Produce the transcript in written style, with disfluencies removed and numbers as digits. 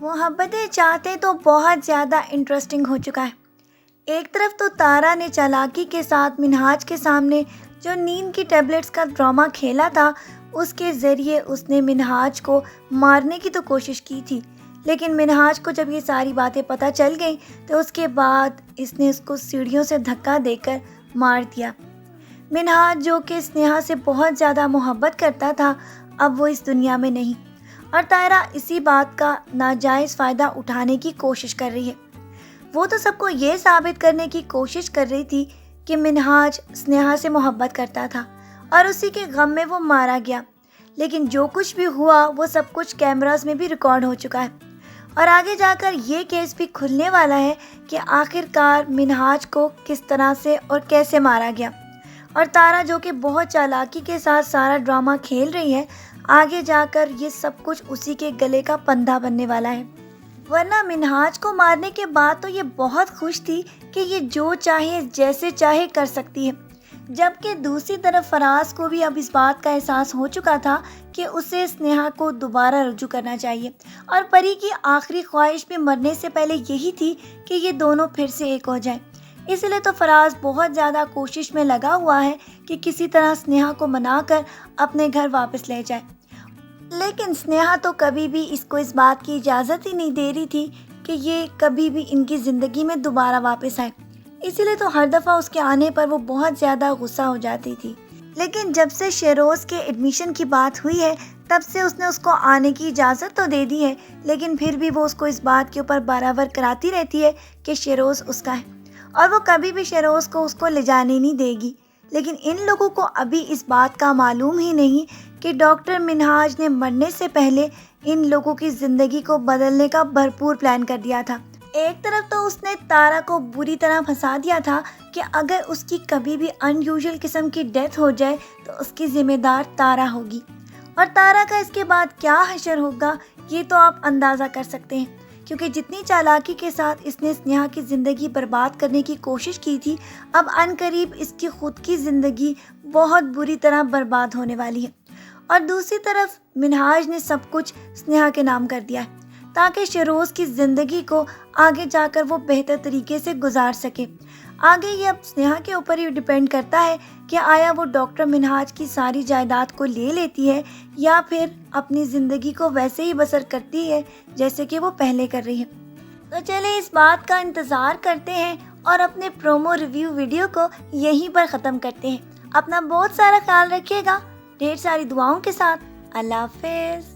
محبتیں چاہتے تو بہت زیادہ انٹرسٹنگ ہو چکا ہے۔ ایک طرف تو تارا نے چالاکی کے ساتھ منہاج کے سامنے جو نیند کی ٹیبلٹس کا ڈرامہ کھیلا تھا، اس کے ذریعے اس نے منہاج کو مارنے کی تو کوشش کی تھی، لیکن منہاج کو جب یہ ساری باتیں پتہ چل گئیں تو اس کے بعد اس نے اس کو سیڑھیوں سے دھکا دے کر مار دیا۔ منہاج جو کہ سنیہا سے بہت زیادہ محبت کرتا تھا، اب وہ اس دنیا میں نہیں، اور تائرا اسی بات کا ناجائز فائدہ اٹھانے کی کوشش کر رہی ہے۔ وہ تو سب کو یہ ثابت کرنے کی کوشش کر رہی تھی کہ منہاج سنیہا سے محبت کرتا تھا اور اسی کے غم میں وہ مارا گیا، لیکن جو کچھ بھی ہوا وہ سب کچھ کیمراز میں بھی ریکارڈ ہو چکا ہے، اور آگے جا کر یہ کیس بھی کھلنے والا ہے کہ آخر کار منہاج کو کس طرح سے اور کیسے مارا گیا، اور تارا جو کہ بہت چالاکی کے ساتھ سارا ڈرامہ کھیل رہی ہے، آگے جا کر یہ سب کچھ اسی کے گلے کا پندھا بننے والا ہے۔ ورنہ منہاج کو مارنے کے بعد تو یہ بہت خوش تھی کہ یہ جو چاہے جیسے چاہے کر سکتی ہے، جبکہ دوسری طرف فراز کو بھی اب اس بات کا احساس ہو چکا تھا کہ اسے سنیہا کو دوبارہ رجوع کرنا چاہیے، اور پری کی آخری خواہش بھی مرنے سے پہلے یہی تھی کہ یہ دونوں پھر سے ایک ہو جائیں۔ اس لیے تو فراز بہت زیادہ کوشش میں لگا ہوا ہے کہ کسی طرح سنیہا کو منا کر اپنے گھر واپس لے جائے، لیکن سنیہا تو کبھی بھی اس کو اس بات کی اجازت ہی نہیں دے رہی تھی کہ یہ کبھی بھی ان کی زندگی میں دوبارہ واپس آئے، اسی لیے تو ہر دفعہ اس کے آنے پر وہ بہت زیادہ غصہ ہو جاتی تھی۔ لیکن جب سے شیروز کے ایڈمیشن کی بات ہوئی ہے تب سے اس نے اس کو آنے کی اجازت تو دے دی ہے، لیکن پھر بھی وہ اس کو اس بات کے اوپر بارابر کراتی رہتی ہے کہ شیروز اس کا ہے، اور وہ کبھی بھی شیروز کو اس کو لے جانے نہیں دے گی۔ لیکن ان لوگوں کو ابھی اس بات کا معلوم ہی نہیں کہ ڈاکٹر منہاج نے مرنے سے پہلے ان لوگوں کی زندگی کو بدلنے کا بھرپور پلان کر دیا تھا۔ ایک طرف تو اس نے تارا کو بری طرح پھنسا دیا تھا کہ اگر اس کی کبھی بھی ان یوزول قسم کی ڈیتھ ہو جائے تو اس کی ذمہ دار تارا ہوگی، اور تارا کا اس کے بعد کیا حشر ہوگا یہ تو آپ اندازہ کر سکتے ہیں، کیونکہ جتنی چالاکی کے ساتھ اس نے سنیہا کی زندگی برباد کرنے کی کوشش کی تھی، اب عن قریب اس کی خود کی زندگی بہت بری طرح برباد ہونے والی ہے۔ اور دوسری طرف منہاج نے سب کچھ سنیہا کے نام کر دیا ہے تاکہ شیروز کی زندگی کو آگے جا کر وہ بہتر طریقے سے گزار سکے۔ آگے یہ اب سنیہا کے اوپر ہی ڈیپینڈ کرتا ہے کہ آیا وہ ڈاکٹر منہاج کی ساری جائیداد کو لے لیتی ہے یا پھر اپنی زندگی کو ویسے ہی بسر کرتی ہے جیسے کہ وہ پہلے کر رہی ہے۔ تو چلیں اس بات کا انتظار کرتے ہیں اور اپنے پرومو ریویو ویڈیو کو یہیں پر ختم کرتے ہیں۔ اپنا بہت سارا خیال رکھیے گا، ڈھیر ساری دعاؤں کے ساتھ۔ اللہ حافظ۔